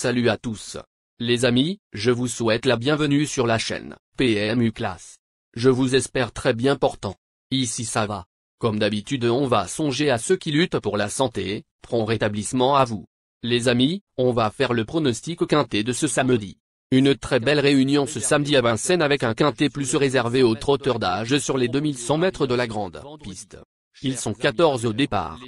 Salut à tous. Les amis, je vous souhaite la bienvenue sur la chaîne PMU Classe. Je vous espère très bien portant. Ici ça va. Comme d'habitude on va songer à ceux qui luttent pour la santé, prompt rétablissement à vous. Les amis, on va faire le pronostic quintet de ce samedi. Une très belle réunion ce samedi à Vincennes avec un quintet plus réservé aux trotteurs d'âge sur les 2100 mètres de la grande piste. Ils sont 14 au départ.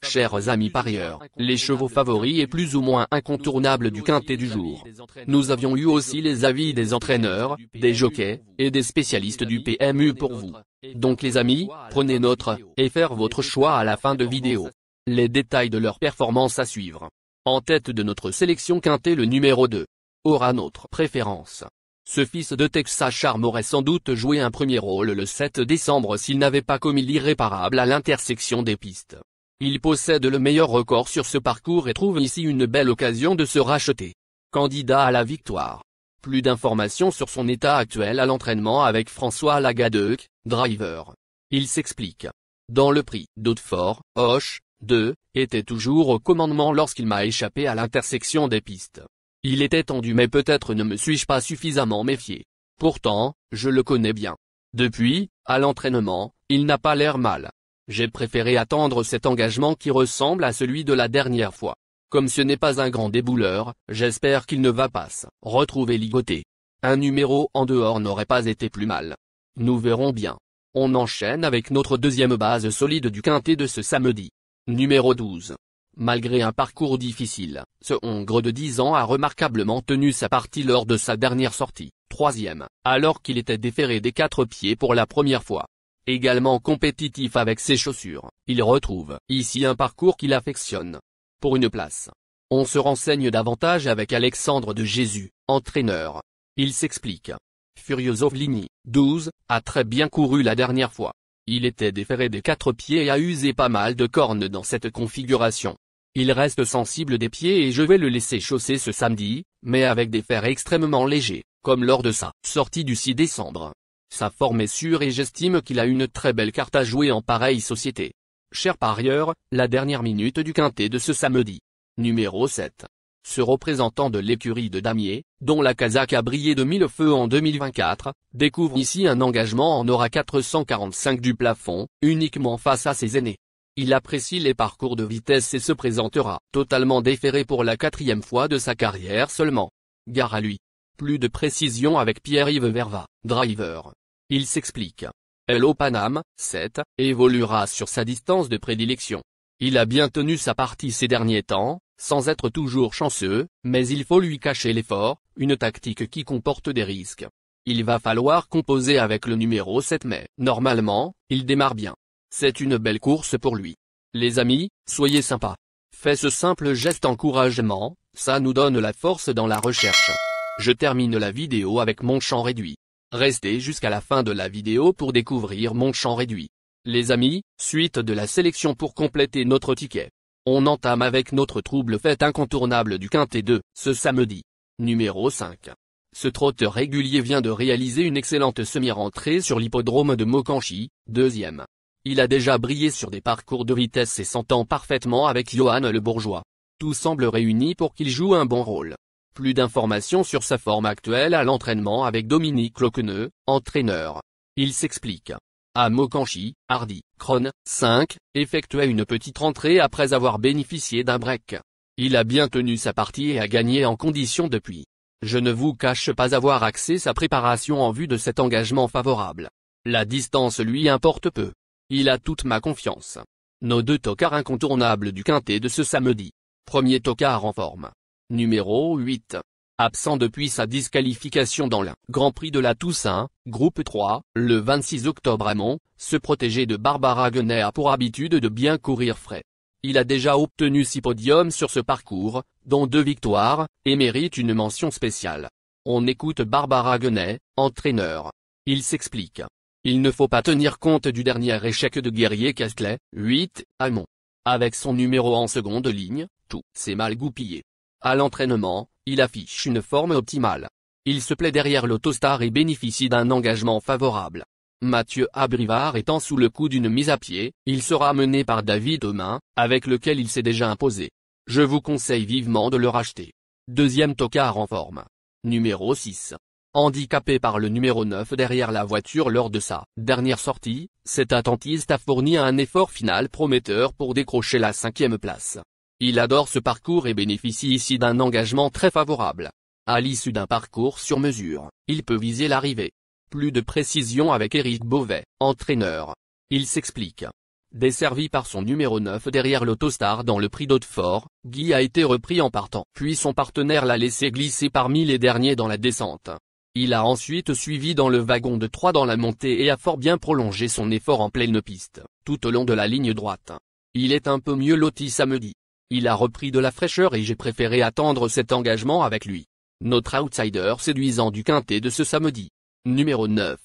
Chers amis parieurs, les chevaux favoris et plus ou moins incontournables du quintet du jour. Nous avions eu aussi les avis des entraîneurs, des jockeys, et des spécialistes du PMU pour vous. Donc les amis, prenez note, et faire votre choix à la fin de vidéo. Les détails de leur performance à suivre. En tête de notre sélection quintet le numéro 2. Aura notre préférence. Ce fils de Texas Charm aurait sans doute joué un premier rôle le 7 décembre s'il n'avait pas commis l'irréparable à l'intersection des pistes. Il possède le meilleur record sur ce parcours et trouve ici une belle occasion de se racheter. Candidat à la victoire. Plus d'informations sur son état actuel à l'entraînement avec François Lagadec, driver. Il s'explique. Dans le prix d'Hautefort, Hoche, 2, était toujours au commandement lorsqu'il m'a échappé à l'intersection des pistes. Il était tendu mais peut-être ne me suis-je pas suffisamment méfié. Pourtant, je le connais bien. Depuis, à l'entraînement, il n'a pas l'air mal. J'ai préféré attendre cet engagement qui ressemble à celui de la dernière fois. Comme ce n'est pas un grand débouleur, j'espère qu'il ne va pas se retrouver ligoté. Un numéro en dehors n'aurait pas été plus mal. Nous verrons bien. On enchaîne avec notre deuxième base solide du quintet de ce samedi. Numéro 12. Malgré un parcours difficile, ce Hongre de 10 ans a remarquablement tenu sa partie lors de sa dernière sortie, troisième, alors qu'il était déféré des 4 pieds pour la première fois. Également compétitif avec ses chaussures, il retrouve ici un parcours qu'il affectionne. Pour une place, on se renseigne davantage avec Alexandre de Jésus, entraîneur. Il s'explique. Furioso Flini, 12, a très bien couru la dernière fois. Il était déféré des 4 pieds et a usé pas mal de cornes dans cette configuration. Il reste sensible des pieds et je vais le laisser chausser ce samedi, mais avec des fers extrêmement légers, comme lors de sa sortie du 6 décembre. Sa forme est sûre et j'estime qu'il a une très belle carte à jouer en pareille société. Chers parieurs, la dernière minute du quintet de ce samedi. Numéro 7. Ce représentant de l'écurie de Damier, dont la casaque a brillé de 1000 feux en 2024, découvre ici un engagement en aura 445 du plafond, uniquement face à ses aînés. Il apprécie les parcours de vitesse et se présentera totalement déféré pour la 4e fois de sa carrière seulement. Gare à lui. Plus de précision avec Pierre-Yves Verva, driver. Il s'explique. Hello Paname, 7, évoluera sur sa distance de prédilection. Il a bien tenu sa partie ces derniers temps, sans être toujours chanceux, mais il faut lui cacher l'effort, une tactique qui comporte des risques. Il va falloir composer avec le numéro 7 mais, normalement, il démarre bien. C'est une belle course pour lui. Les amis, soyez sympas. Fais ce simple geste encouragement, ça nous donne la force dans la recherche. Je termine la vidéo avec mon champ réduit. Restez jusqu'à la fin de la vidéo pour découvrir mon champ réduit. Les amis, suite de la sélection pour compléter notre ticket. On entame avec notre trouble fête incontournable du quintet 2, ce samedi. Numéro 5. Ce trotteur régulier vient de réaliser une excellente semi-rentrée sur l'hippodrome de Mokanchy, deuxième. Il a déjà brillé sur des parcours de vitesse et s'entend parfaitement avec Johan Le Bourgeois. Tout semble réuni pour qu'il joue un bon rôle. Plus d'informations sur sa forme actuelle à l'entraînement avec Dominique Loqueneux, entraîneur. Il s'explique. À Mokanchy, Hardy, Kron, 5, effectuait une petite rentrée après avoir bénéficié d'un break. Il a bien tenu sa partie et a gagné en condition depuis. Je ne vous cache pas avoir axé sa préparation en vue de cet engagement favorable. La distance lui importe peu. Il a toute ma confiance. Nos 2 tocards incontournables du quintet de ce samedi. Premier tocard en forme. Numéro 8. Absent depuis sa disqualification dans le Grand Prix de la Toussaint, groupe 3, le 26 octobre à Mons, ce protégé de Barbara Guenet a pour habitude de bien courir frais. Il a déjà obtenu 6 podiums sur ce parcours, dont 2 victoires, et mérite une mention spéciale. On écoute Barbara Guenet, entraîneur. Il s'explique. Il ne faut pas tenir compte du dernier échec de Guerrier Castley, 8, à Mons. Avec son numéro en seconde ligne, tout s'est mal goupillé. À l'entraînement, il affiche une forme optimale. Il se plaît derrière l'Autostar et bénéficie d'un engagement favorable. Mathieu Abrivard étant sous le coup d'une mise à pied, il sera mené par David Omain, avec lequel il s'est déjà imposé. Je vous conseille vivement de le racheter. Deuxième tocard en forme. Numéro 6. Handicapé par le numéro 9 derrière la voiture lors de sa dernière sortie, cet attentiste a fourni un effort final prometteur pour décrocher la 5e place. Il adore ce parcours et bénéficie ici d'un engagement très favorable. À l'issue d'un parcours sur mesure, il peut viser l'arrivée. Plus de précision avec Éric Beauvais, entraîneur. Il s'explique. Desservi par son numéro 9 derrière l'Autostar dans le prix d'Hautefort, Guy a été repris en partant. Puis son partenaire l'a laissé glisser parmi les derniers dans la descente. Il a ensuite suivi dans le wagon de 3 dans la montée et a fort bien prolongé son effort en pleine piste, tout au long de la ligne droite. Il est un peu mieux loti samedi. Il a repris de la fraîcheur et j'ai préféré attendre cet engagement avec lui. Notre outsider séduisant du quintet de ce samedi. Numéro 9.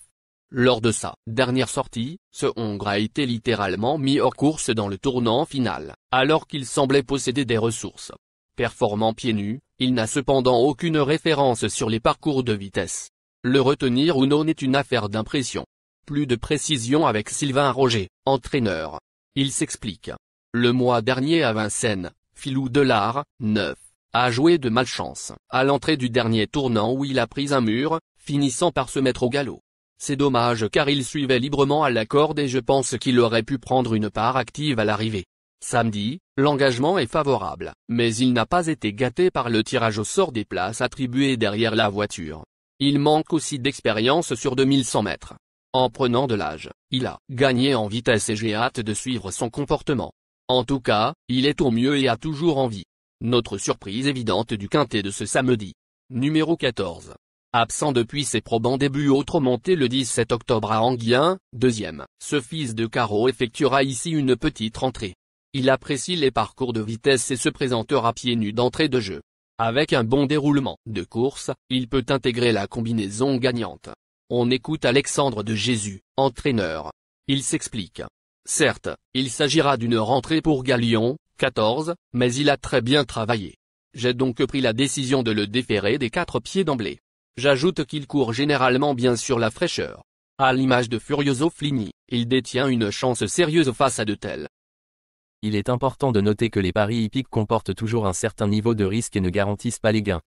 Lors de sa dernière sortie, ce Hongre a été littéralement mis hors course dans le tournant final, alors qu'il semblait posséder des ressources. Performant pieds nus, il n'a cependant aucune référence sur les parcours de vitesse. Le retenir ou non est une affaire d'impression. Plus de précision avec Sylvain Roger, entraîneur. Il s'explique. Le mois dernier à Vincennes, Philou Delard, 9, a joué de malchance à l'entrée du dernier tournant où il a pris un mur, finissant par se mettre au galop. C'est dommage car il suivait librement à la corde et je pense qu'il aurait pu prendre une part active à l'arrivée. Samedi, l'engagement est favorable, mais il n'a pas été gâté par le tirage au sort des places attribuées derrière la voiture. Il manque aussi d'expérience sur 2100 mètres. En prenant de l'âge, il a gagné en vitesse et j'ai hâte de suivre son comportement. En tout cas, il est au mieux et a toujours envie. Notre surprise évidente du quintet de ce samedi. Numéro 14. Absent depuis ses probants débuts autre montée le 17 octobre à Anguien, deuxième, ce fils de carreau effectuera ici une petite rentrée. Il apprécie les parcours de vitesse et se présentera pieds nus d'entrée de jeu. Avec un bon déroulement de course, il peut intégrer la combinaison gagnante. On écoute Alexandre de Jésus, entraîneur. Il s'explique. Certes, il s'agira d'une rentrée pour Galion, 14, mais il a très bien travaillé. J'ai donc pris la décision de le déférer des 4 pieds d'emblée. J'ajoute qu'il court généralement bien sur la fraîcheur. À l'image de Furioso Flini, il détient une chance sérieuse face à de tels. Il est important de noter que les paris hippiques comportent toujours un certain niveau de risque et ne garantissent pas les gains.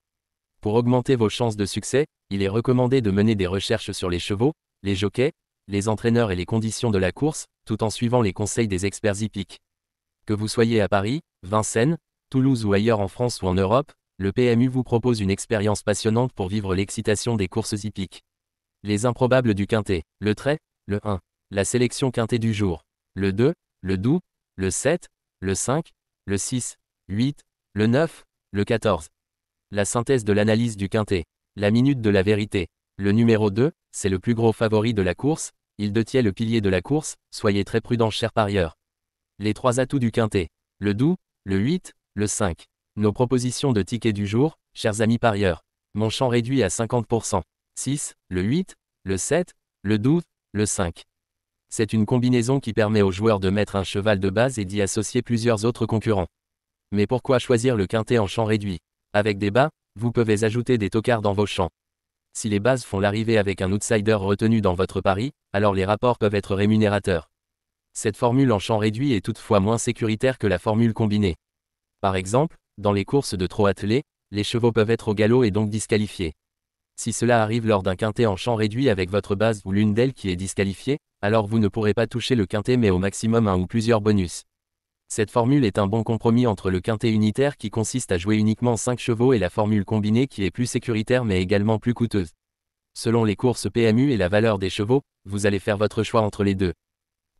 Pour augmenter vos chances de succès, il est recommandé de mener des recherches sur les chevaux, les jockeys, les entraîneurs et les conditions de la course, tout en suivant les conseils des experts hippiques. Que vous soyez à Paris, Vincennes, Toulouse ou ailleurs en France ou en Europe, le PMU vous propose une expérience passionnante pour vivre l'excitation des courses hippiques. Les improbables du quintet, le trait, le 1, la sélection quintet du jour, le 2, le doux, le 7, le 5, le 6, 8, le 9, le 14. La synthèse de l'analyse du quintet, la minute de la vérité. Le numéro 2, c'est le plus gros favori de la course, il détient le pilier de la course, soyez très prudents chers parieurs. Les 3 atouts du quintet, le doux, le 8, le 5. Nos propositions de tickets du jour, chers amis parieurs. Mon champ réduit à 50%. 6, le 8, le 7, le 12, le 5. C'est une combinaison qui permet aux joueurs de mettre un cheval de base et d'y associer plusieurs autres concurrents. Mais pourquoi choisir le quintet en champ réduit? Avec des bas, vous pouvez ajouter des tocards dans vos champs. Si les bases font l'arrivée avec un outsider retenu dans votre pari, alors les rapports peuvent être rémunérateurs. Cette formule en champ réduit est toutefois moins sécuritaire que la formule combinée. Par exemple, dans les courses de trot attelé, les chevaux peuvent être au galop et donc disqualifiés. Si cela arrive lors d'un quintet en champ réduit avec votre base ou l'une d'elles qui est disqualifiée, alors vous ne pourrez pas toucher le quintet mais au maximum un ou plusieurs bonus. Cette formule est un bon compromis entre le quintet unitaire qui consiste à jouer uniquement 5 chevaux et la formule combinée qui est plus sécuritaire mais également plus coûteuse. Selon les courses PMU et la valeur des chevaux, vous allez faire votre choix entre les deux.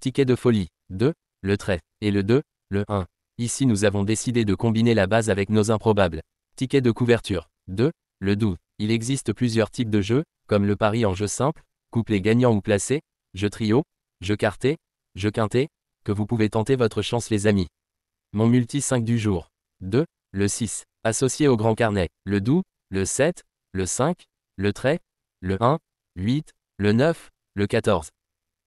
Ticket de folie, 2, le trait, et le 2, le 1. Ici nous avons décidé de combiner la base avec nos improbables. Ticket de couverture, 2, le doux. Il existe plusieurs types de jeux, comme le pari en jeu simple, couplet gagnant ou placé, jeu trio, jeu quarté, jeu quintet, que vous pouvez tenter votre chance les amis. Mon multi 5 du jour. 2, le 6, associé au grand carnet, le doux, le 7, le 5, le trait, le 1, 8, le 9, le 14.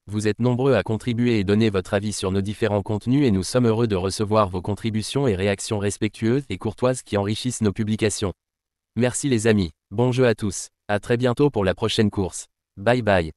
Vous êtes nombreux à contribuer et donner votre avis sur nos différents contenus et nous sommes heureux de recevoir vos contributions et réactions respectueuses et courtoises qui enrichissent nos publications. Merci les amis, bon jeu à tous, à très bientôt pour la prochaine course. Bye bye.